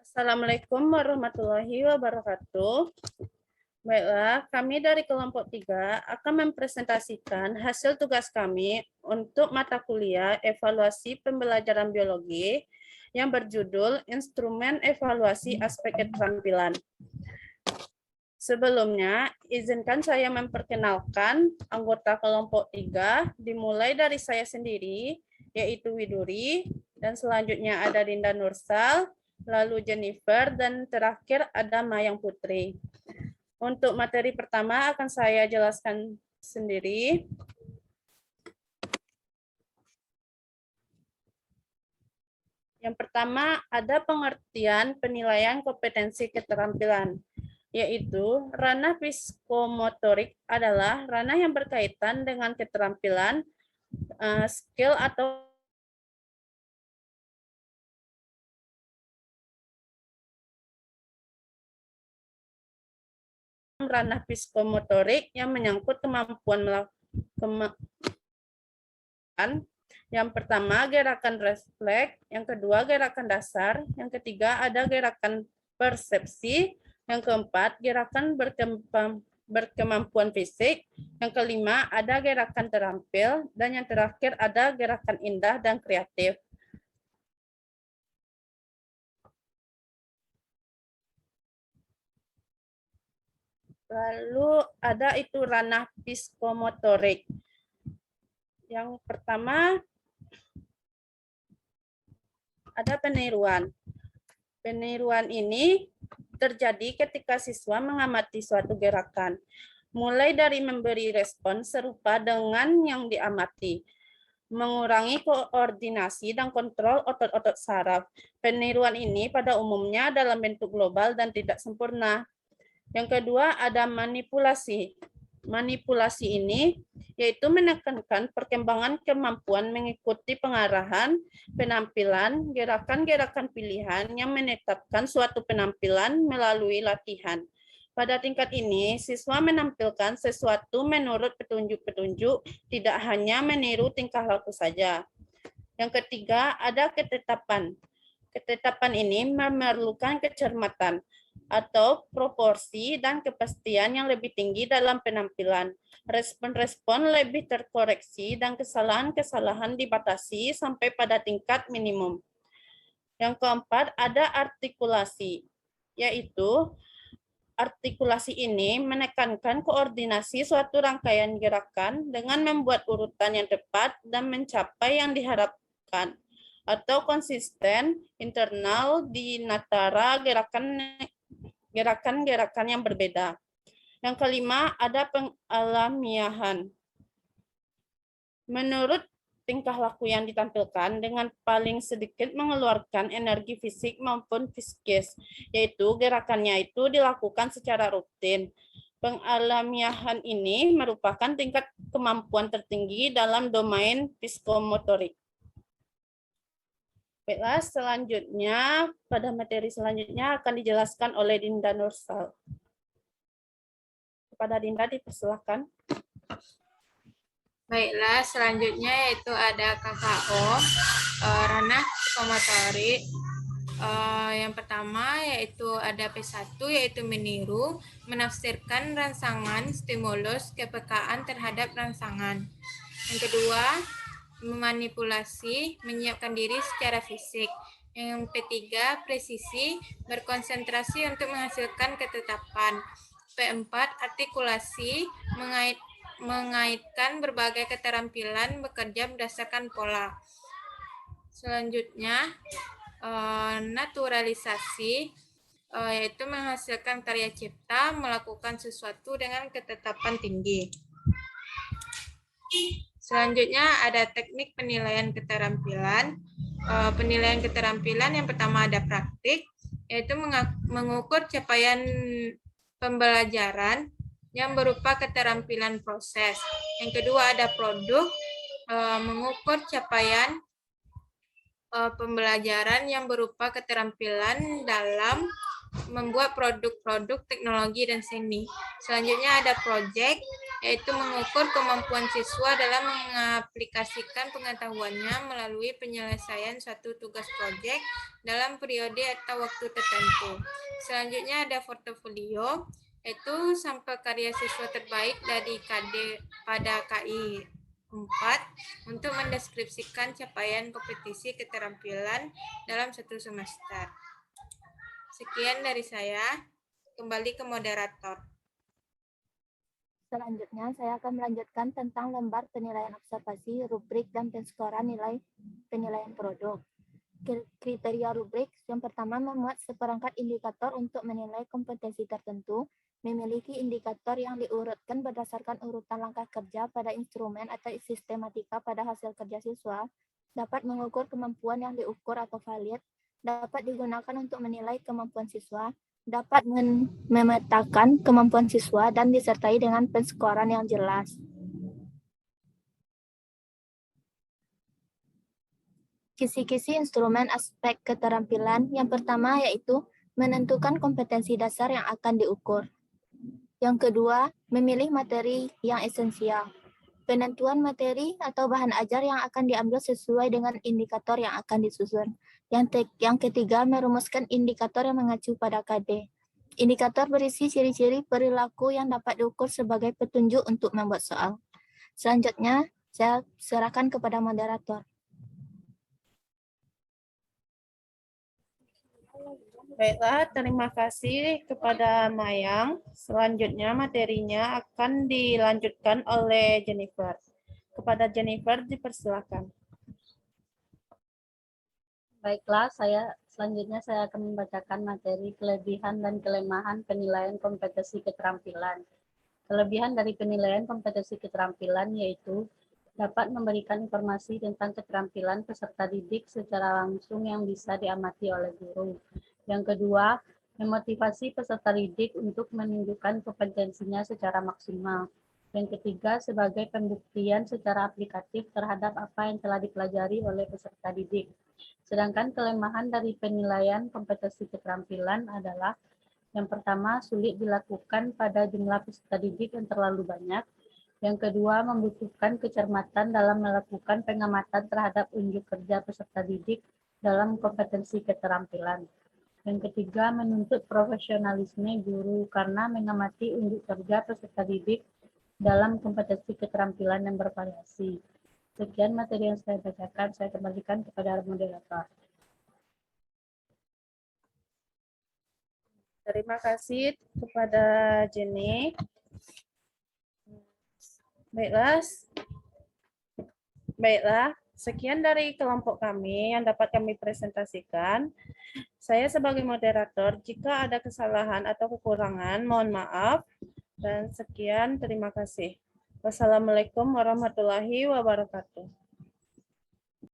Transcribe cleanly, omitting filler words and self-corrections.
Assalamualaikum warahmatullahi wabarakatuh. Baiklah, kami dari kelompok 3 akan mempresentasikan hasil tugas kami untuk mata kuliah evaluasi pembelajaran biologi yang berjudul Instrumen Evaluasi Aspek Keterampilan. Sebelumnya, izinkan saya memperkenalkan anggota kelompok 3, dimulai dari saya sendiri, yaitu Widuri, dan selanjutnya ada Dinda Nursal, lalu Jennifer, dan terakhir ada Mayang Putri. Untuk materi pertama akan saya jelaskan sendiri. Yang pertama ada pengertian penilaian kompetensi keterampilan, yaitu ranah psikomotorik adalah ranah yang berkaitan dengan keterampilan, skill atau ranah psikomotorik yang menyangkut kemampuan melakukan. Yang pertama gerakan refleks, yang kedua gerakan dasar, yang ketiga ada gerakan persepsi, yang keempat gerakan berkemampuan fisik, yang kelima ada gerakan terampil, dan yang terakhir ada gerakan indah dan kreatif. Lalu ada itu ranah psikomotorik. Yang pertama ada peniruan. Peniruan ini terjadi ketika siswa mengamati suatu gerakan, mulai dari memberi respon serupa dengan yang diamati, mengurangi koordinasi dan kontrol otot-otot saraf. Peniruan ini pada umumnya dalam bentuk global dan tidak sempurna. Yang kedua ada manipulasi. Manipulasi ini yaitu menekankan perkembangan kemampuan mengikuti pengarahan, penampilan, gerakan-gerakan pilihan yang menetapkan suatu penampilan melalui latihan. Pada tingkat ini, siswa menampilkan sesuatu menurut petunjuk-petunjuk, tidak hanya meniru tingkah laku saja. Yang ketiga, ada ketetapan. Ketetapan ini memerlukan kecermatan atau proporsi dan kepastian yang lebih tinggi dalam penampilan. Respon-respon lebih terkoreksi dan kesalahan-kesalahan dibatasi sampai pada tingkat minimum. Yang keempat, ada artikulasi, yaitu artikulasi ini menekankan koordinasi suatu rangkaian gerakan dengan membuat urutan yang tepat dan mencapai yang diharapkan, atau konsisten internal di antara gerakan-gerakan yang berbeda. Yang kelima, ada pengalamiahan. Menurut tingkah laku yang ditampilkan dengan paling sedikit mengeluarkan energi fisik maupun psikis, yaitu gerakannya itu dilakukan secara rutin. Pengalamiahan ini merupakan tingkat kemampuan tertinggi dalam domain psikomotorik. Baiklah, selanjutnya, pada materi selanjutnya akan dijelaskan oleh Dinda Nursal. Kepada Dinda dipersilakan. Baiklah, selanjutnya yaitu ada KKO, ranah psikomotorik. Yang pertama yaitu ada P1, yaitu meniru, menafsirkan rangsangan, stimulus, kepekaan terhadap rangsangan. Yang kedua, memanipulasi, menyiapkan diri secara fisik. Yang P3, presisi, berkonsentrasi untuk menghasilkan ketetapan. P4, artikulasi, mengaitkan berbagai keterampilan bekerja berdasarkan pola. Selanjutnya, naturalisasi, yaitu menghasilkan karya cipta, melakukan sesuatu dengan ketetapan tinggi. Selanjutnya ada teknik penilaian keterampilan. Penilaian keterampilan yang pertama ada praktik, yaitu mengukur capaian pembelajaran yang berupa keterampilan proses. Yang kedua ada produk, mengukur capaian pembelajaran yang berupa keterampilan dalam membuat produk-produk teknologi dan seni. Selanjutnya ada project, yaitu mengukur kemampuan siswa dalam mengaplikasikan pengetahuannya melalui penyelesaian suatu tugas project dalam periode atau waktu tertentu. Selanjutnya ada portofolio, yaitu sampel karya siswa terbaik dari KD pada KI 4 untuk mendeskripsikan capaian kompetisi keterampilan dalam satu semester. Sekian dari saya. Kembali ke moderator. Selanjutnya, saya akan melanjutkan tentang lembar penilaian observasi, rubrik, dan penskoran nilai penilaian produk. Kriteria rubrik yang pertama memuat seperangkat indikator untuk menilai kompetensi tertentu, memiliki indikator yang diurutkan berdasarkan urutan langkah kerja pada instrumen atau sistematika pada hasil kerja siswa, dapat mengukur kemampuan yang diukur atau valid, dapat digunakan untuk menilai kemampuan siswa, dapat memetakan kemampuan siswa, dan disertai dengan penskoran yang jelas. Kisi-kisi instrumen aspek keterampilan yang pertama yaitu menentukan kompetensi dasar yang akan diukur. Yang kedua, memilih materi yang esensial. Penentuan materi atau bahan ajar yang akan diambil sesuai dengan indikator yang akan disusun. Yang ketiga, merumuskan indikator yang mengacu pada KD. Indikator berisi ciri-ciri perilaku yang dapat diukur sebagai petunjuk untuk membuat soal. Selanjutnya, saya serahkan kepada moderator. Baiklah, terima kasih kepada Mayang. Selanjutnya materinya akan dilanjutkan oleh Jennifer. Kepada Jennifer dipersilakan. Baiklah, selanjutnya saya akan membacakan materi kelebihan dan kelemahan penilaian kompetensi keterampilan. Kelebihan dari penilaian kompetensi keterampilan yaitu dapat memberikan informasi tentang keterampilan peserta didik secara langsung yang bisa diamati oleh guru. Yang kedua, memotivasi peserta didik untuk menunjukkan kompetensinya secara maksimal. Yang ketiga, sebagai pembuktian secara aplikatif terhadap apa yang telah dipelajari oleh peserta didik. Sedangkan kelemahan dari penilaian kompetensi keterampilan adalah yang pertama, sulit dilakukan pada jumlah peserta didik yang terlalu banyak. Yang kedua, membutuhkan kecermatan dalam melakukan pengamatan terhadap unjuk kerja peserta didik dalam kompetensi keterampilan. Yang ketiga, menuntut profesionalisme guru karena mengamati unjuk kerja peserta didik dalam kompetensi keterampilan yang bervariasi. Sekian materi yang saya bacakan, saya kembalikan kepada moderator. Terima kasih kepada Jenny. Baiklah, sekian dari kelompok kami yang dapat kami presentasikan. Saya sebagai moderator, jika ada kesalahan atau kekurangan, mohon maaf. Dan sekian, terima kasih. Wassalamualaikum warahmatullahi wabarakatuh.